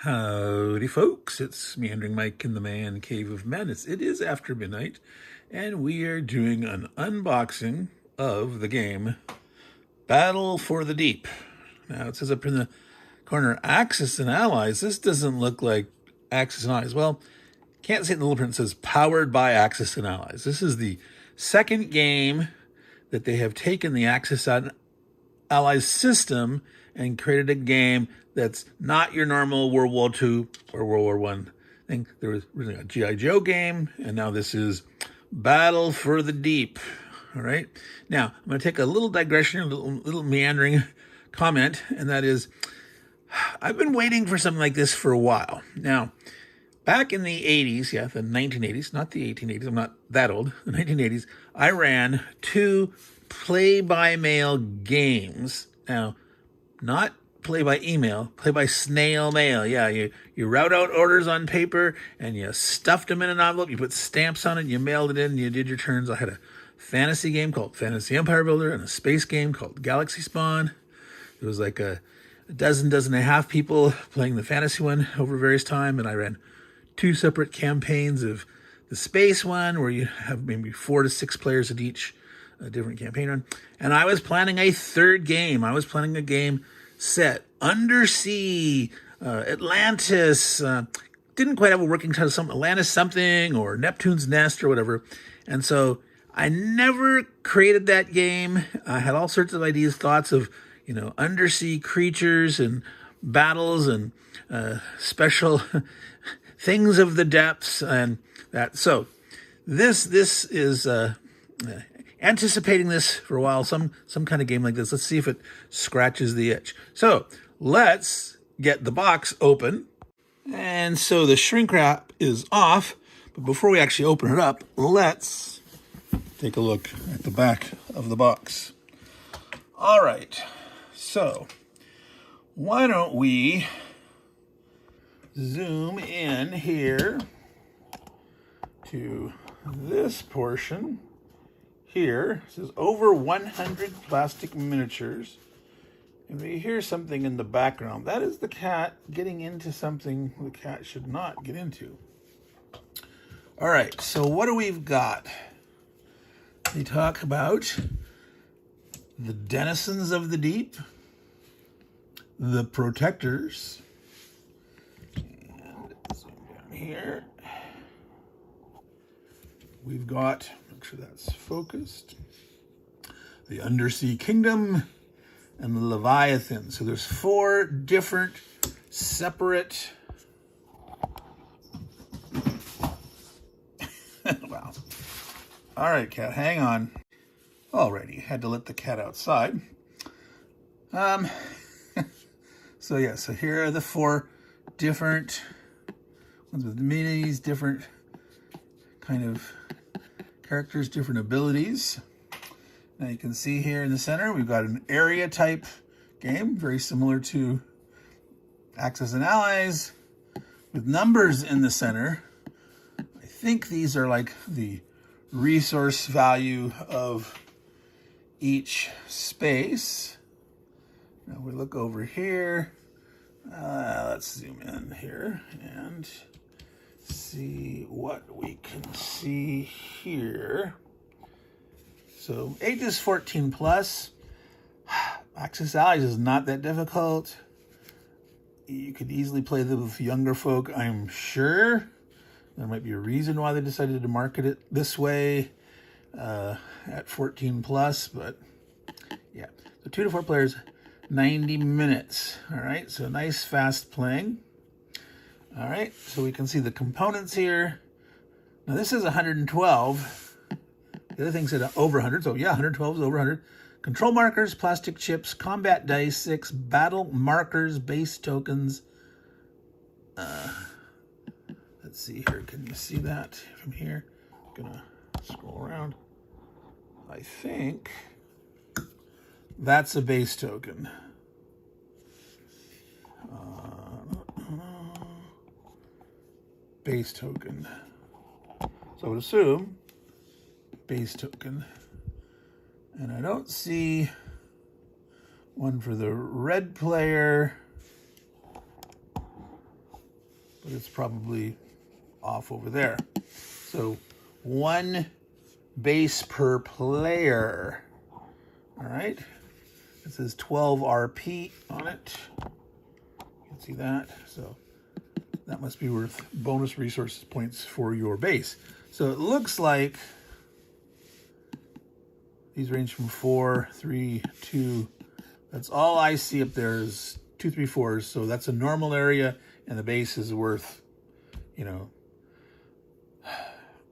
Howdy, folks. It's Meandering Mike in the Man Cave of Madness. It is after midnight, and we are doing an unboxing of the game Battle for the Deep. Now, it says up in the corner, Axis and Allies. This doesn't look like Axis and Allies. Well, can't see it in the little print. It says powered by Axis and Allies. This is the second game that they have taken the Axis and Allies system and created a game that's not your normal World War II or World War I thing. There was originally a G.I. Joe game, and now this is Battle for the Deep. All right. Now, I'm going to take a little digression, a little meandering comment, and that is, I've been waiting for something like this for a while. Now, back in the 80s, the 1980s, not the 1880s, I'm not that old, the 1980s, I ran 2 play-by-mail games. Now, not play by email, play by snail mail. Yeah, you route out orders on paper and you stuffed them in an envelope, you put stamps on it, and you mailed it in, and you did your turns. I had a fantasy game called Fantasy Empire Builder and a space game called Galaxy Spawn. It was like a dozen and a half people playing the fantasy one over various time, and I ran 2 separate campaigns of the space one where you have maybe 4 to 6 players at each different campaign run. And I was planning a third game. I was planning a game set undersea, Atlantis, didn't quite have a working title, some Atlantis something or Neptune's Nest or whatever. And so I never created that game. I had all sorts of ideas, thoughts of, undersea creatures and battles and special things of the depths and that. So this is anticipating this for a while, some kind of game like this. Let's see if it scratches the itch. So let's get the box open. And so the shrink wrap is off, but before we actually open it up, let's take a look at the back of the box. All right, so why don't we zoom in here to this portion. Here, it says over 100 plastic miniatures. And we hear something in the background. That is the cat getting into something the cat should not get into. All right, so what do we've got? They talk about the denizens of the deep, the protectors, and zoom down here. We've got, make sure that's focused, the Undersea Kingdom and the Leviathan. So there's 4 different separate wow. All right, cat, hang on. Alrighty, had to let the cat outside. So here are the 4 different ones with minis, different kind of characters, different abilities. Now you can see here in the center, we've got an area type game, very similar to Axis and Allies, with numbers in the center. I think these are like the resource value of each space. Now we look over here. Let's zoom in here and see what we can see here. So ages 14 plus. Axis Allies is not that difficult. You could easily play them with younger folk, I'm sure. There might be a reason why they decided to market it this way at 14 plus, but yeah. So 2 to 4 players, 90 minutes. All right, so nice fast playing. All right, so we can see the components here. Now this is 112. The other thing said over 100, so yeah, 112 is over 100. Control markers, plastic chips, combat dice, 6, battle markers, base tokens. Let's see here, can you see that from here? I'm gonna scroll around. I think that's a base token. Base token. So I would assume base token. And I don't see one for the red player but it's probably off over there. So 1 base per player. All right. It says 12 RP on it. You can see that. So that must be worth bonus resource points for your base. So it looks like these range from 4, 3, 2. That's all I see up there is 2, 3, 4s. So that's a normal area, and the base is worth,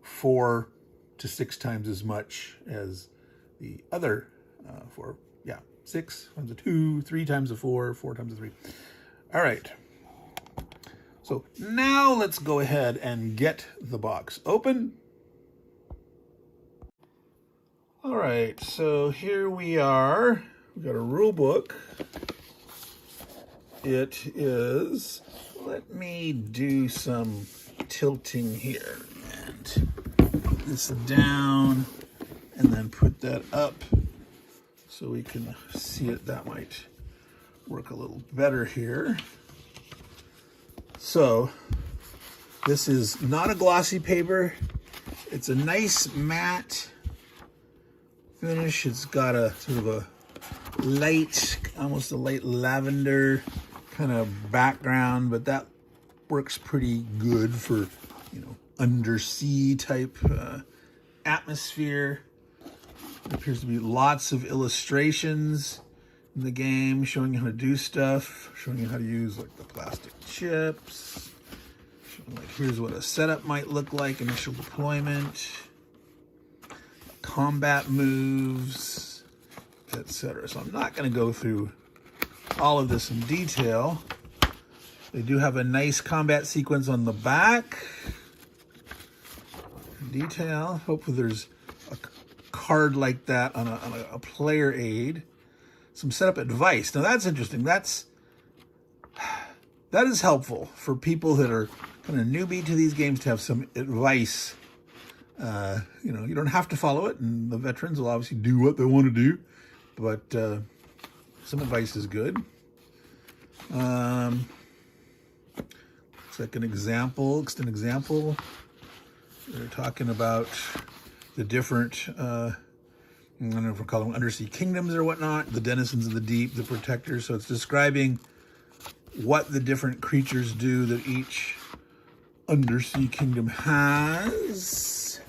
4 to 6 times as much as the other 4. Yeah, 6 times a 2, 3 times a 4, 4 times a 3. All right. So now let's go ahead and get the box open. All right, so here we are. We've got a rule book. It is, let me do some tilting here and put this down and then put that up so we can see it. That might work a little better here. So this is not a glossy paper. It's a nice matte finish. It's got a sort of a light, almost a light lavender kind of background, but that works pretty good for, undersea type atmosphere. There appears to be lots of illustrations in the game showing you how to do stuff, showing you how to use like the plastic chips, showing like here's what a setup might look like, initial deployment, combat moves, etc. So I'm not going to go through all of this in detail. They do have a nice combat sequence on the back. Detail. Hopefully there's a card like that on a player aid. Some setup advice. Now that's interesting. That is helpful for people that are kind of newbie to these games to have some advice. You don't have to follow it, and the veterans will obviously do what they want to do, but some advice is good. It's like an example, just an example. They're talking about the different, I don't know if we call them undersea kingdoms or whatnot, the denizens of the deep, the protectors. So it's describing what the different creatures do that each undersea kingdom has.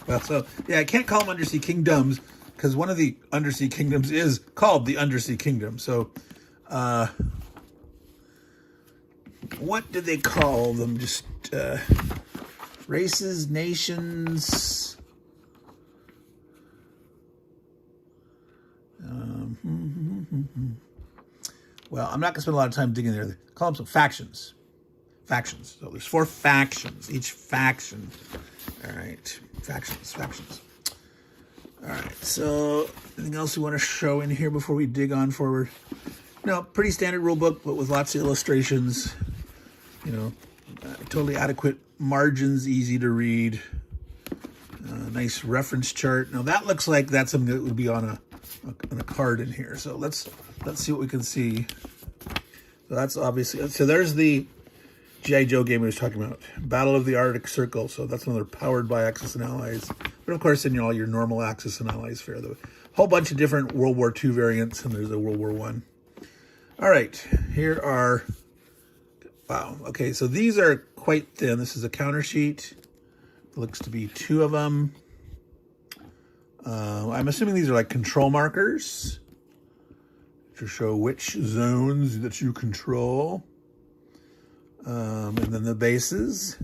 Well, so yeah, I can't call them undersea kingdoms because one of the undersea kingdoms is called the Undersea Kingdom. So, what do they call them? Just races, nations. Well, I'm not going to spend a lot of time digging there. They call them some factions. Factions. So there's 4 factions. Each faction. All right. Factions. All right. So anything else we want to show in here before we dig on forward? No, pretty standard rule book, but with lots of illustrations. Totally adequate margins, easy to read. Nice reference chart. Now that looks like that's something that would be on a card in here. So let's see what we can see. So that's obviously, so there's the G.I. Joe game we was talking about, Battle of the Arctic Circle. So that's another powered by Axis and Allies. But of course, then all your normal Axis and Allies fare. The whole bunch of different World War II variants, and there's a World War I. All right, here are, wow. Okay, so these are quite thin. This is a counter sheet. Looks to be 2 of them. I'm assuming these are like control markers to show which zones that you control. And then the bases.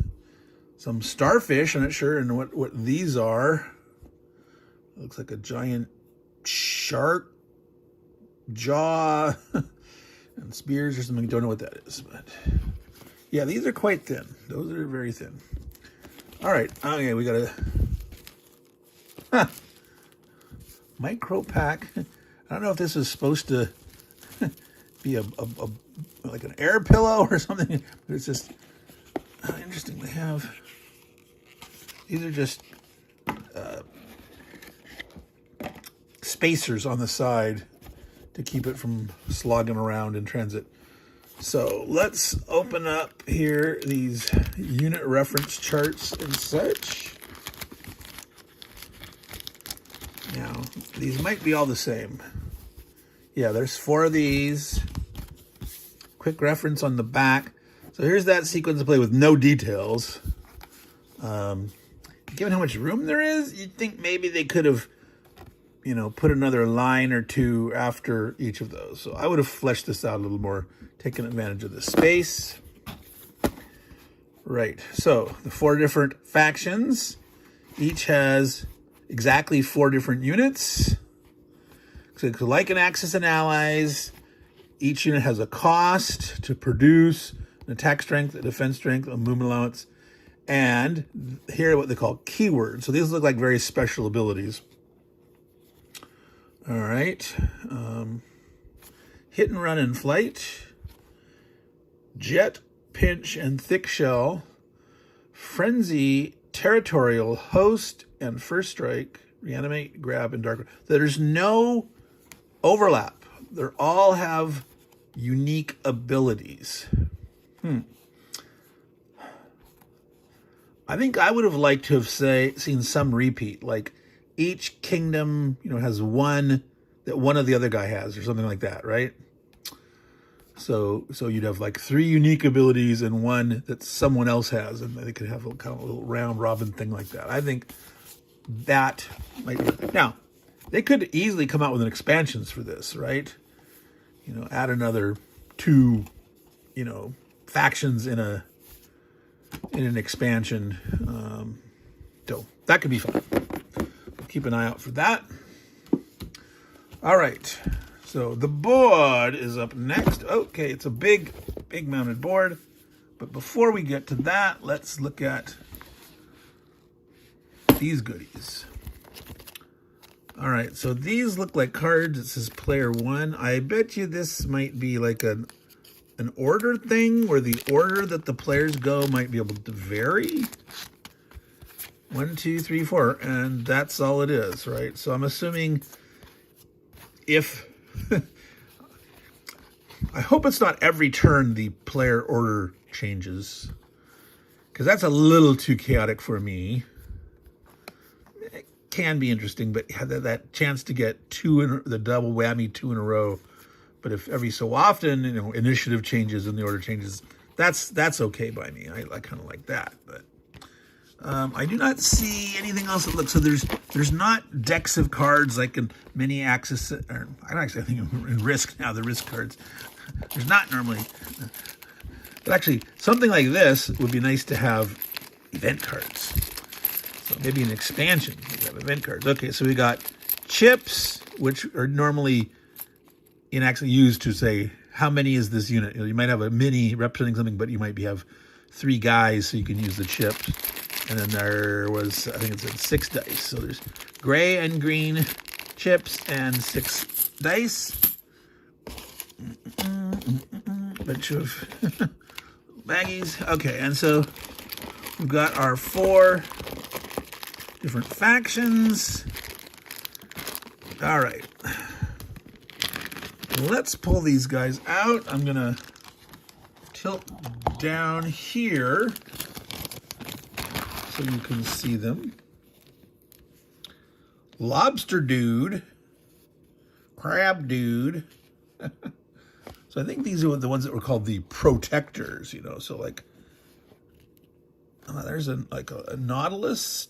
Some starfish. I'm not sure what these are. Looks like a giant shark jaw and spears or something. Don't know what that is, but yeah, these are quite thin. Those are very thin. All right. Okay, we got a micro pack. I don't know if this is supposed to be a like an air pillow or something. But it's just interesting. They have, these are just spacers on the side to keep it from slogging around in transit. So let's open up here these unit reference charts and such. Now, these might be all the same. Yeah, there's 4 of these. Quick reference on the back. So here's that sequence of play with no details. Given how much room there is, you'd think maybe they could have, you know, put another line or 2 after each of those. So I would have fleshed this out a little more, taken advantage of the space. Right, so the 4 different factions, each has exactly 4 different units. So like an Axis and Allies, each unit has a cost to produce, an attack strength, a defense strength, a movement allowance, and here are what they call keywords. So these look like very special abilities. All right. Hit and run and flight. Jet, pinch, and thick shell. Frenzy, territorial, host, and first strike. Reanimate, grab, and dark. There's no overlap. They all have unique abilities. I think I would have liked to have seen some repeat, like each kingdom, you know, has one that one of the other guy has, or something like that, right? So you'd have like 3 unique abilities and one that someone else has, and they could have a kind of a little round robin thing like that. I think that might be. Now, they could easily come out with an expansions for this, right? You know, add another 2, you know, factions in an expansion. So that could be fun. Keep an eye out for that. All right. So the board is up next. Okay, it's a big mounted board. But before we get to that, let's look at these goodies. All right, so these look like cards. It says player 1. I bet you this might be like an order thing where the order that the players go might be able to vary. 1, 2, 3, 4, and that's all it is, right? So I'm assuming if I hope it's not every turn the player order changes, because that's a little too chaotic for me. It can be interesting, but that chance to get the double whammy 2 in a row. But if every so often, you know, initiative changes and the order changes, that's okay by me. I kind of like that. But I do not see anything else that looks. So there's not decks of cards like in many Axis, or I think in Risk now, the Risk cards. There's not normally. But actually, something like this would be nice to have event cards. So maybe an expansion, we have event cards. Okay, so we got chips, which are normally actually used to say how many is this unit. You might have a mini representing something, but you might have 3 guys, so you can use the chips. And then there was, I think it said 6 dice. So there's gray and green chips and 6 dice. Bunch of baggies. Okay, and so we've got our 4 different factions. All right. Let's pull these guys out. I'm going to tilt down here so you can see them. Lobster dude. Crab dude. So I think these are the ones that were called the protectors, you know. So like, there's a nautilus.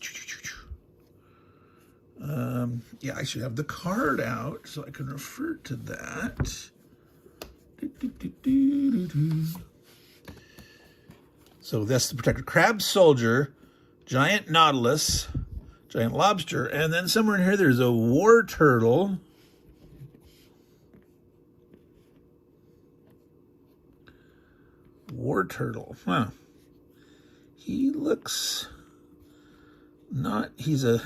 Yeah, I should have the card out so I can refer to that. So that's the protector. Crab soldier, giant nautilus, giant lobster, and then somewhere in here there's a war turtle. War turtle, huh? He looks not. He's a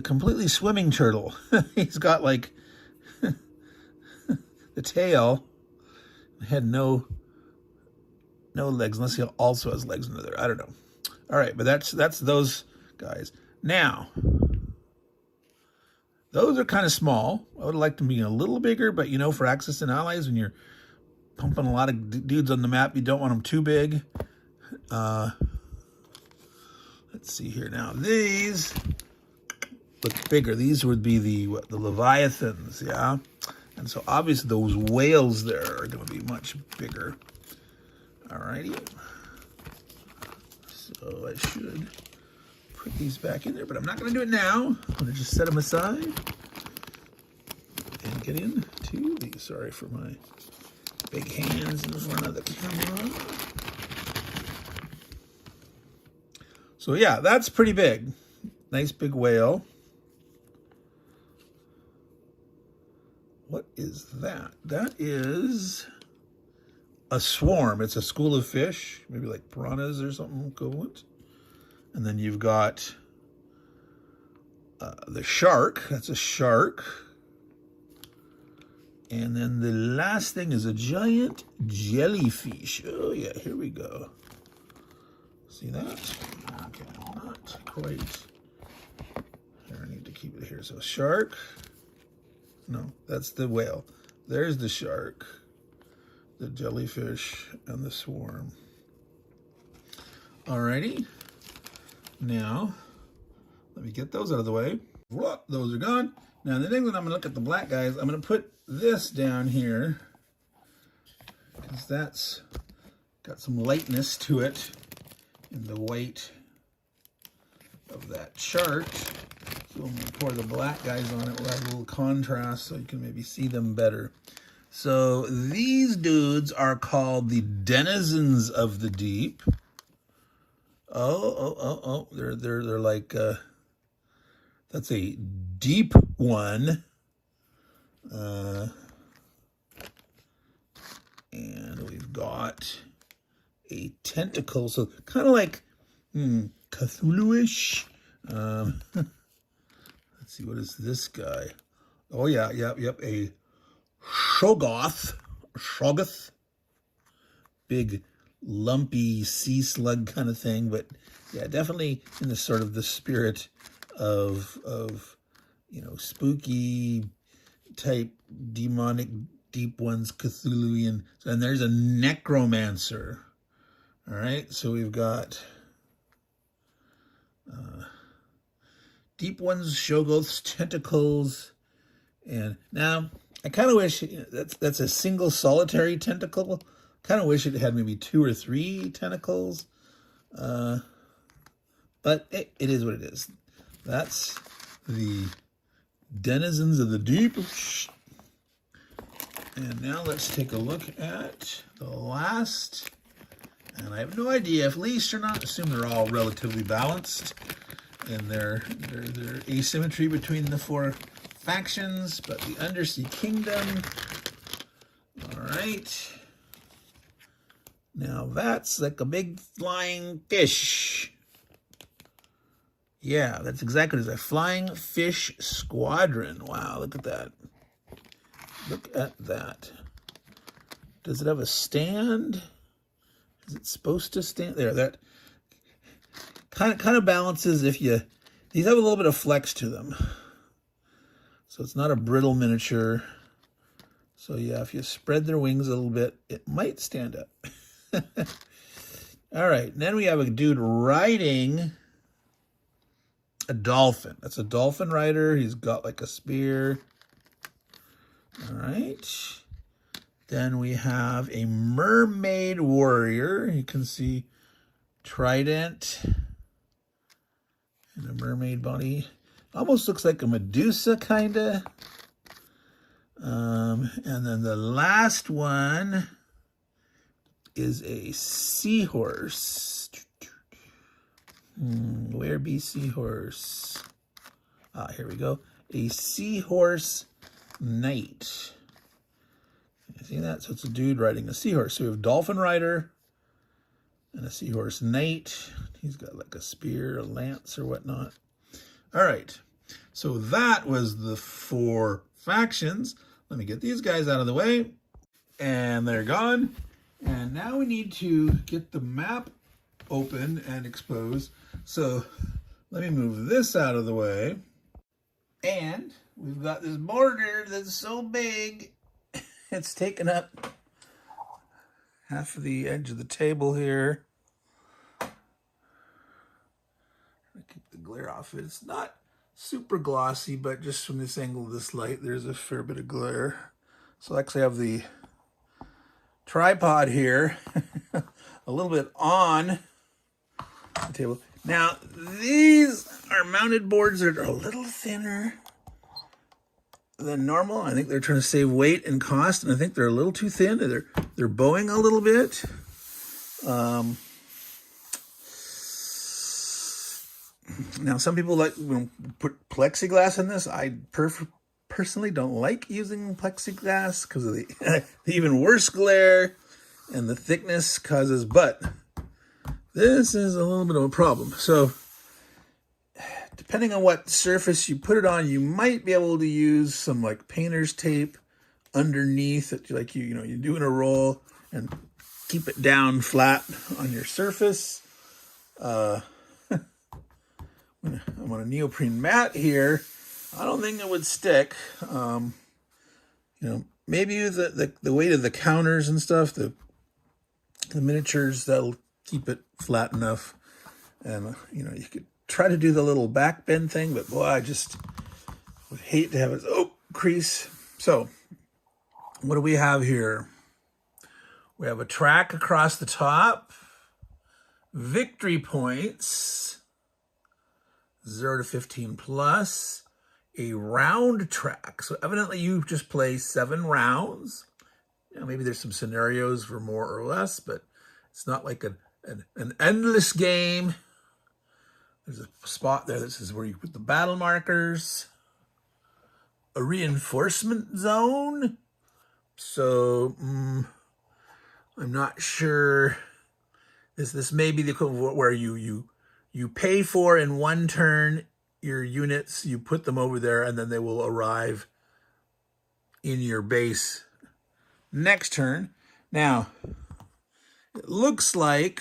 completely swimming turtle. He's got like the tail. Had no legs, unless he also has legs under there. I don't know. All right, but that's those guys. Now, those are kind of small. I would like them being a little bigger, but you know, for Axis and Allies, when you're pumping a lot of dudes on the map. You don't want them too big. Let's see here now. These look bigger. These would be the Leviathans, yeah? And so obviously those whales there are going to be much bigger. Alrighty. So I should put these back in there, but I'm not going to do it now. I'm going to just set them aside and get into these. Sorry for my big hands in front of the camera. So yeah, that's pretty big. Nice big whale. What is that? That is a swarm. It's a school of fish, maybe like piranhas or something equivalent. And then you've got the shark. That's a shark. And then the last thing is a giant jellyfish. Oh yeah, here we go. See that? Okay, not quite. Here, I need to keep it here. So shark. No, that's the whale. There's the shark, the jellyfish, and the swarm. Alrighty. Now, let me get those out of the way. Whoop, those are gone. Now, the thing that I'm going to look at the black guys, I'm going to put this down here because that's got some lightness to it in the white of that chart. So I'm going to pour the black guys on it. We'll have a little contrast so you can maybe see them better. So these dudes are called the denizens of the deep. They're like, that's a deep one. And we've got a tentacle, so kind of like Cthulhu-ish. Let's see, what is this guy? Oh yeah, a Shoggoth. Big lumpy sea slug kind of thing, but yeah, definitely in the sort of the spirit of spooky type demonic deep ones, Cthulhuian. And there's a necromancer. All right, so we've got deep ones, Shoggoths, tentacles, and now I kind of wish that's a single solitary tentacle. Kind of wish it had maybe 2 or 3 tentacles, but it is what it is. That's the denizens of the deep. And now let's take a look at the last. And I have no idea if least or not. Assume they're all relatively balanced in their asymmetry between the 4 factions. But the Undersea Kingdom. All right. Now that's like a big flying fish. Yeah, that's exactly what it is. A flying fish squadron. Wow, look at that. Look at that. Does it have a stand? Is it supposed to stand there? That kind of balances if you. These have a little bit of flex to them, so it's not a brittle miniature. So yeah, if you spread their wings a little bit, it might stand up. All right, and then we have a dude riding a dolphin. That's a dolphin rider. He's got like a spear. All right. Then we have a mermaid warrior. You can see trident and a mermaid body. Almost looks like a Medusa, kind of. And then the last one is a seahorse. Where be seahorse? Ah, here we go. A seahorse knight. You see that? So it's a dude riding a seahorse. So we have dolphin rider and a seahorse knight. He's got like a spear, a lance, or whatnot. All right. So that was the 4 factions. Let me get these guys out of the way. And they're gone. And now we need to get the map open and exposed. So let me move this out of the way. And we've got this border that's so big, it's taken up half of the edge of the table here. Keep the glare off it. It's not super glossy, but just from this angle of this light, there's a fair bit of glare. So I actually have the tripod here a little bit on the table. Now, these are mounted boards that are a little thinner than normal. I think they're trying to save weight and cost, and I think they're a little too thin. They're bowing a little bit. Now, some people like put plexiglass in this. I personally don't like using plexiglass because of the even worse glare and the thickness causes, but this is a little bit of a problem. So depending on what surface you put it on, you might be able to use some like painter's tape underneath it, like you do in a roll, and keep it down flat on your surface. I'm on a neoprene mat here. I don't think it would stick. Maybe the weight of the counters and stuff, the miniatures, that'll keep it flat enough. And you could try to do the little back bend thing, but boy, I just would hate to have it crease. So what do we have here? We have a track across the top, victory points, 0 to 15 plus, a round track. So evidently you just play 7 rounds. Maybe there's some scenarios for more or less, but it's not like an endless game. There's a spot there that says where you put the battle markers. A reinforcement zone. So I'm not sure. This may be the equivalent where you pay for in one turn your units, you put them over there, and then they will arrive in your base next turn. Now, it looks like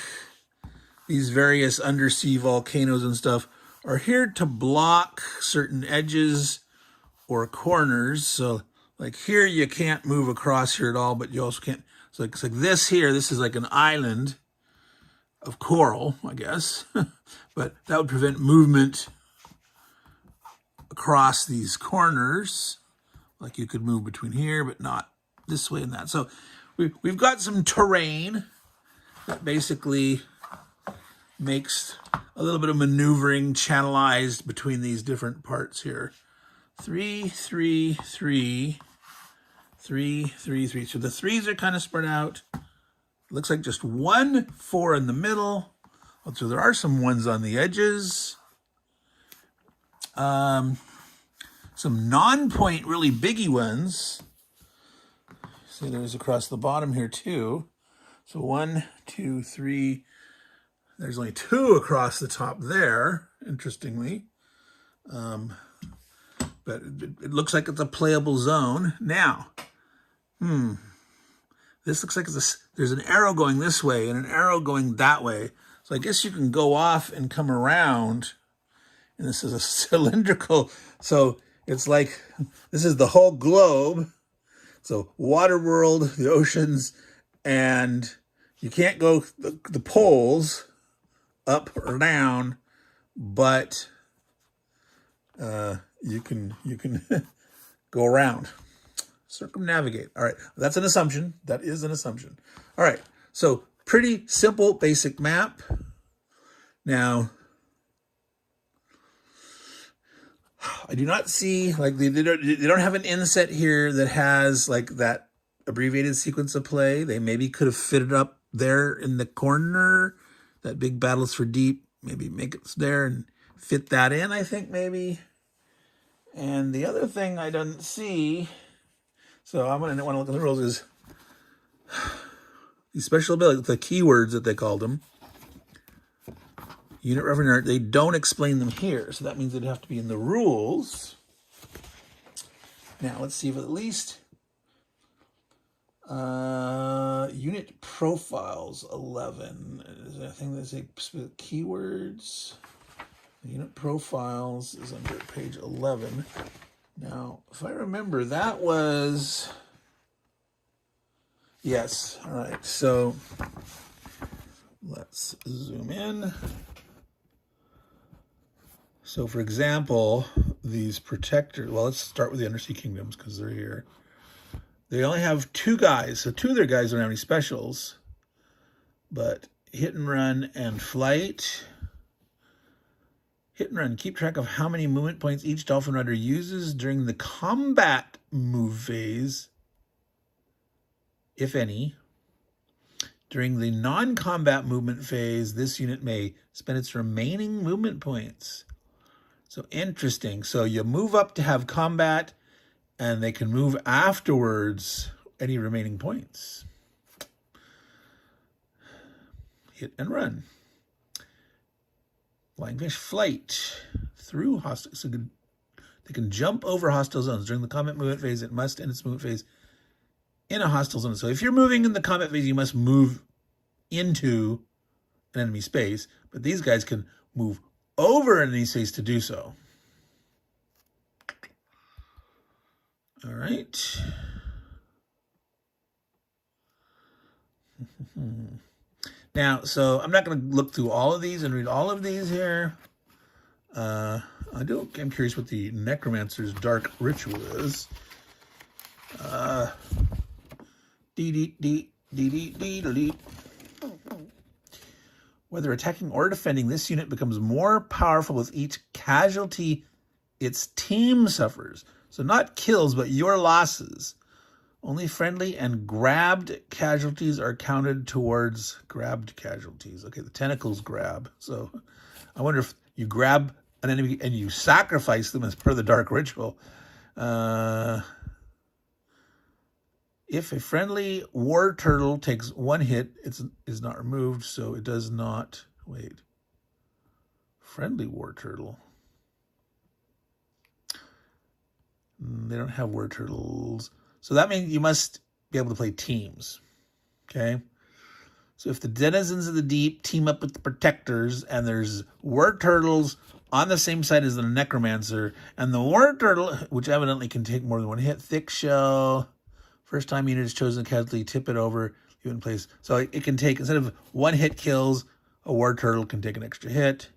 these various undersea volcanoes and stuff are here to block certain edges or corners. So like here, you can't move across here at all, but you also can't. So it's like this here, this is like an island of coral, I guess, but that would prevent movement across these corners. Like you could move between here, but not this way and that. So we've got some terrain that basically makes a little bit of maneuvering channelized between these different parts here. 3, 3, 3, 3, 3, 3. So the 3s are kind of spread out. Looks like just 1 4 in the middle. So there are some 1s on the edges. Some non-point, really biggie ones. See, there's across the bottom here too. So 1, 2, 3. There's only 2 across the top there, interestingly. But it looks like it's a playable zone. Now, this looks like there's an arrow going this way and an arrow going that way. So I guess you can go off and come around. And this is a cylindrical, so it's like, this is the whole globe. So water world, the oceans, and you can't go the poles up or down, but you can go around, circumnavigate. All right, that's an assumption. That is an assumption. All right, so pretty simple, basic map. Now, I do not see, like, they don't have an inset here that has like that abbreviated sequence of play. They maybe could have fitted up there in the corner, that big battles for deep, maybe make it there and fit that in, I think maybe. And the other thing I don't see, so I'm going to want to look at the rules, is these special abilities, the keywords that they called them. Unit reference, they don't explain them here, so that means they'd have to be in the rules. Now, let's see if at least unit profiles 11. Is there anything that say specific keywords? Unit profiles is under page 11. Now, if I remember, that was Yes. All right. So let's zoom in. So for example, these protectors, well, let's start with the undersea kingdoms because they're here. They only have 2 guys. So 2 of their guys don't have any specials. But hit and run and flight. Hit and run. Keep track of how many movement points each Dolphin Rider uses during the combat move phase, if any. During the non-combat movement phase, this unit may spend its remaining movement points. So interesting. So you move up to have combat, and they can move afterwards any remaining points. Hit and run. Flying fish flight through hostile. So they can jump over hostile zones. During the combat movement phase, it must end its movement phase in a hostile zone. So if you're moving in the combat phase, you must move into an enemy space. But these guys can move over an enemy space to do so. All right. Now, so I'm not going to look through all of these and read all of these here. I'm curious what the Necromancer's Dark Ritual is. Whether attacking or defending, this unit becomes more powerful with each casualty its team suffers. So not kills, but your losses. Only friendly and grabbed casualties are counted towards grabbed casualties. Okay, the tentacles grab. So I wonder if you grab an enemy and you sacrifice them as per the Dark Ritual. If a friendly war turtle takes 1 hit, it is not removed, so it does not... Wait. Friendly war turtle. They don't have war turtles. So that means you must be able to play teams, okay? So if the denizens of the deep team up with the protectors and there's war turtles on the same side as the necromancer, and the war turtle, which evidently can take more than 1 hit, thick shell, first time unit is chosen casualty, tip it over, you in place. So it can take, instead of 1 hit kills, a war turtle can take an extra hit.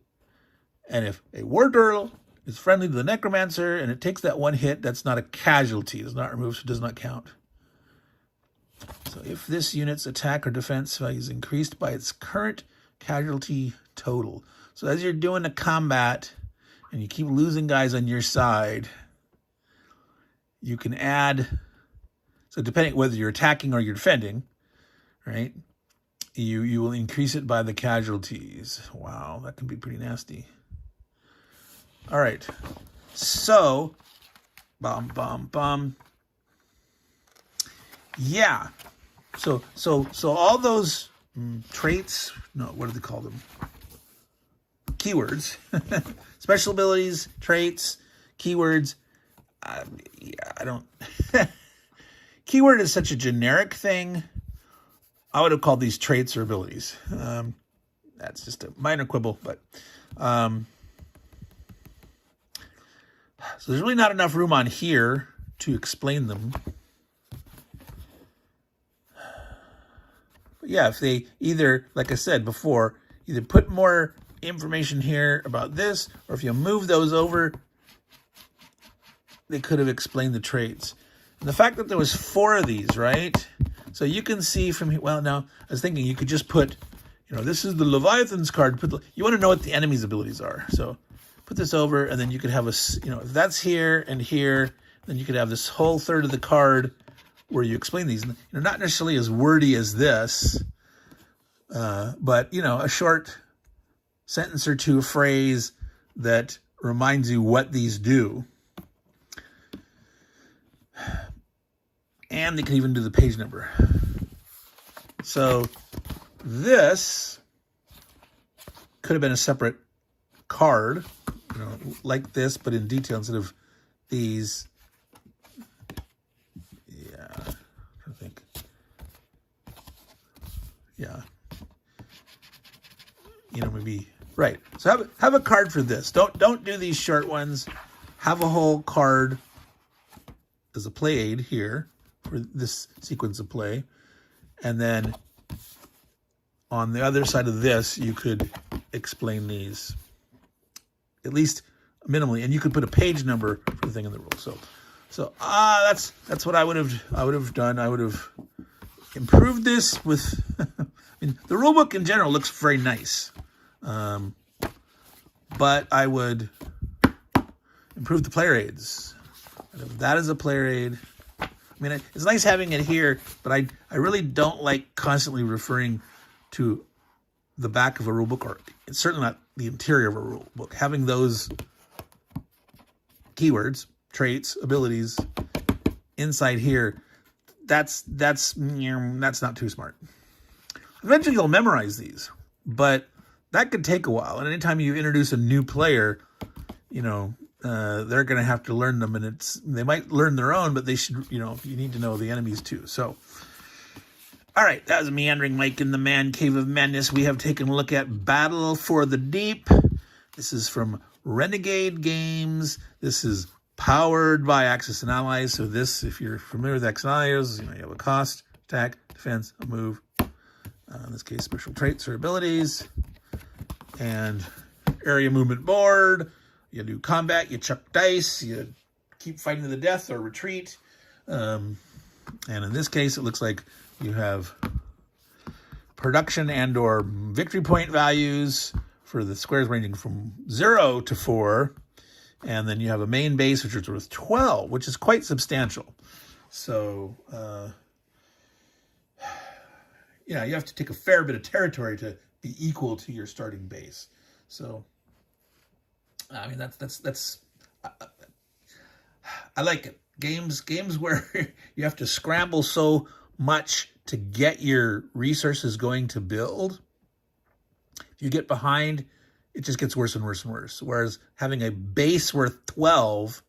And if a war turtle is friendly to the necromancer and it takes that 1 hit, that's not a casualty. It's not removed, so it does not count. So if this unit's attack or defense value is increased by its current casualty total. So as you're doing a combat and you keep losing guys on your side, you can add, so depending whether you're attacking or you're defending, right, you will increase it by the casualties. Wow, that can be pretty nasty. All right, so, yeah. So all those traits, no, what do they call them? Keywords, special abilities, traits, keywords. Yeah, I don't. Keyword is such a generic thing. I would have called these traits or abilities. That's just a minor quibble, but. So there's really not enough room on here to explain them. But yeah, if they either, like I said before, either put more information here about this, or if you move those over, they could have explained the traits. And the fact that there was 4 of these, right? So you can see from here, well, now I was thinking you could just put, this is the Leviathan's card. You want to know what the enemy's abilities are. So put this over, and then you could have if that's here and here, then you could have this whole third of the card where you explain these. Not necessarily as wordy as this, but, a short sentence or 2, a phrase that reminds you what these do. And they can even do the page number. So this could have been a separate card, like this, but in detail instead of these. Yeah, I think. Yeah. Maybe right. So have a card for this. Don't do these short ones. Have a whole card as a play aid here for this sequence of play. And then on the other side of this, you could explain these, at least minimally, and you could put a page number for the thing in the rule. So that's what I would have done. I would have improved this with. I mean, the rule book in general looks very nice, but I would improve the player aids. That is a player aid. I mean, it's nice having it here, but I really don't like constantly referring to the back of a rule book, or it's certainly not the interior of a rule book. Having those keywords, traits, abilities inside here, that's not too smart. Eventually you'll memorize these, but that could take a while. And anytime you introduce a new player, you know, they're going to have to learn them, and they might learn their own, but they should, you need to know the enemies too. So, all right, that was Meandering Mike in the Man Cave of Madness. We have taken a look at Battle for the Deep. This is from Renegade Games. This is powered by Axis and Allies. So this, if you're familiar with Axis and Allies, you have a cost, attack, defense, a move. In this case, special traits or abilities. And area movement board. You do combat, you chuck dice, you keep fighting to the death or retreat. And in this case, it looks like you have production and or victory point values for the squares ranging from 0 to 4. And then you have a main base, which is worth 12, which is quite substantial. So, you have to take a fair bit of territory to be equal to your starting base. So, I mean, that's I like it. Games where you have to scramble so much to get your resources going to build. If you get behind, it just gets worse and worse and worse. Whereas having a base worth 12,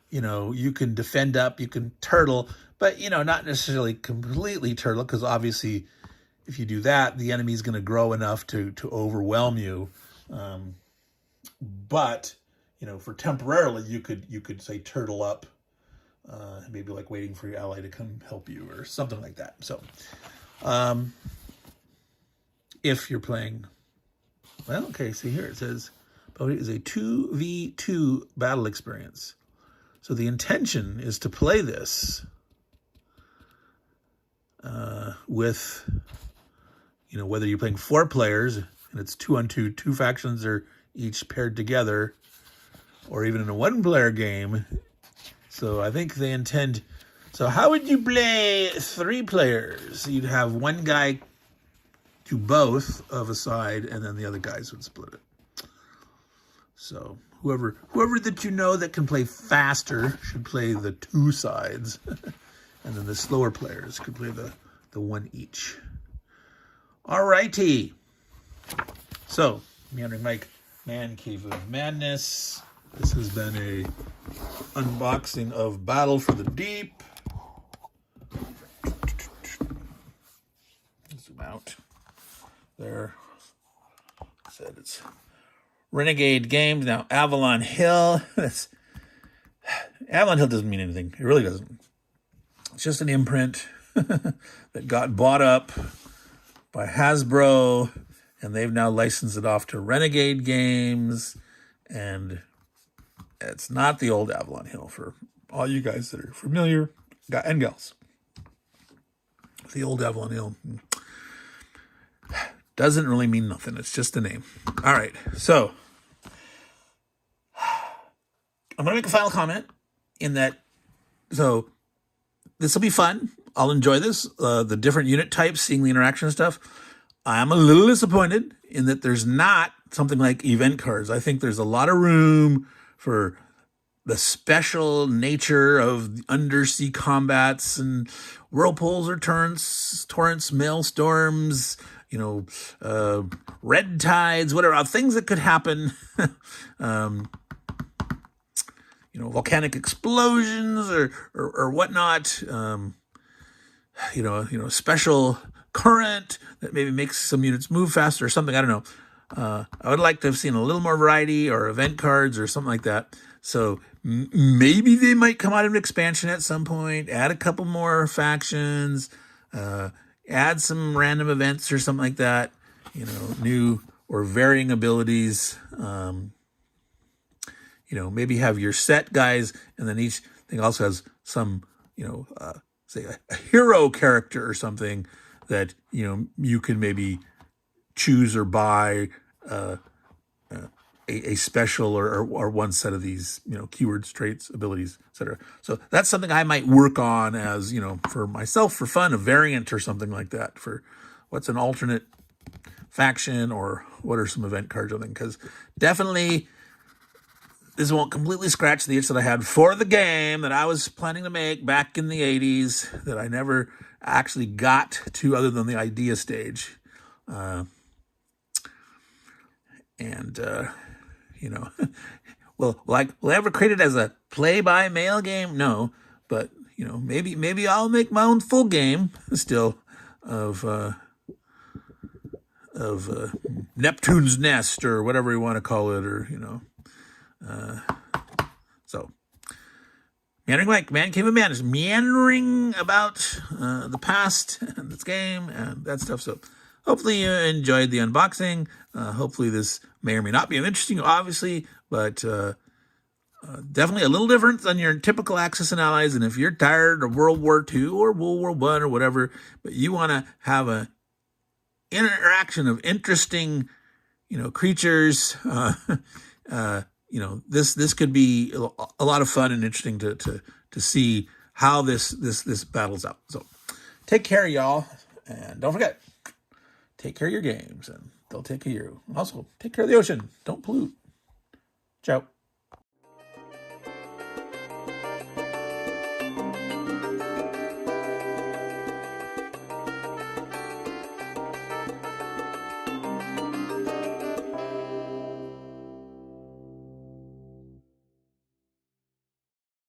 you can defend up, you can turtle, but, not necessarily completely turtle, because obviously if you do that, the enemy's going to grow enough to overwhelm you. But, for temporarily, you could say turtle up, maybe like waiting for your ally to come help you or something like that. So, if you're playing, well, okay, see here, it says, it is a 2v2 battle experience. So the intention is to play this with, whether you're playing 4 players, and it's 2-on-2, 2 factions are each paired together, or even in a 1-player game. So I think they intend, so how would you play 3 players? You'd have one guy to both of a side, and then the other guys would split it. So whoever that that can play faster should play the 2 sides, and then the slower players could play the 1 each. All righty. So, Meandering Mike, Man Cave of Madness. This has been a unboxing of Battle for the Deep. Zoom out. There. Said it's Renegade Games. Now, Avalon Hill. Avalon Hill doesn't mean anything. It really doesn't. It's just an imprint that got bought up by Hasbro, and they've now licensed it off to Renegade Games, and it's not the old Avalon Hill for all you guys that are familiar, and gals. The old Avalon Hill doesn't really mean nothing. It's just a name. All right, so I'm going to make a final comment in that, so this will be fun. I'll enjoy this, the different unit types, seeing the interaction and stuff. I'm a little disappointed in that there's not something like event cards. I think there's a lot of room for the special nature of undersea combats and whirlpools or torrents, maelstorms, red tides, whatever, things that could happen. Volcanic explosions or whatnot. Special current that maybe makes some units move faster or something. I don't know. I would like to have seen a little more variety or event cards or something like that. So maybe they might come out of an expansion at some point, add a couple more factions, add some random events or something like that, new or varying abilities. Maybe have your set guys, and then each thing also has some, say a hero character or something that, you can maybe choose or buy a special or one set of these, keywords, traits, abilities, etc. So that's something I might work on as, for myself, for fun, a variant or something like that, for what's an alternate faction, or what are some event cards or something, because definitely this won't completely scratch the itch that I had for the game that I was planning to make back in the 80s that I never actually got to other than the idea stage. Will I ever create it as a play-by-mail game? No, but maybe I'll make my own full game still of Neptune's Nest or whatever you want to call it, or so. Meandering Mike, Man Cave of Madness, meandering about the past and this game and that stuff. So hopefully you enjoyed the unboxing. Hopefully this may or may not be interesting, obviously, but definitely a little different than your typical Axis and Allies. And if you're tired of World War II or World War I or whatever, but you want to have a interaction of interesting, creatures, this could be a lot of fun and interesting to see how this battles out. So take care, y'all, and don't forget, take care of your games, and they'll take care of you. Also, take care of the ocean. Don't pollute. Ciao.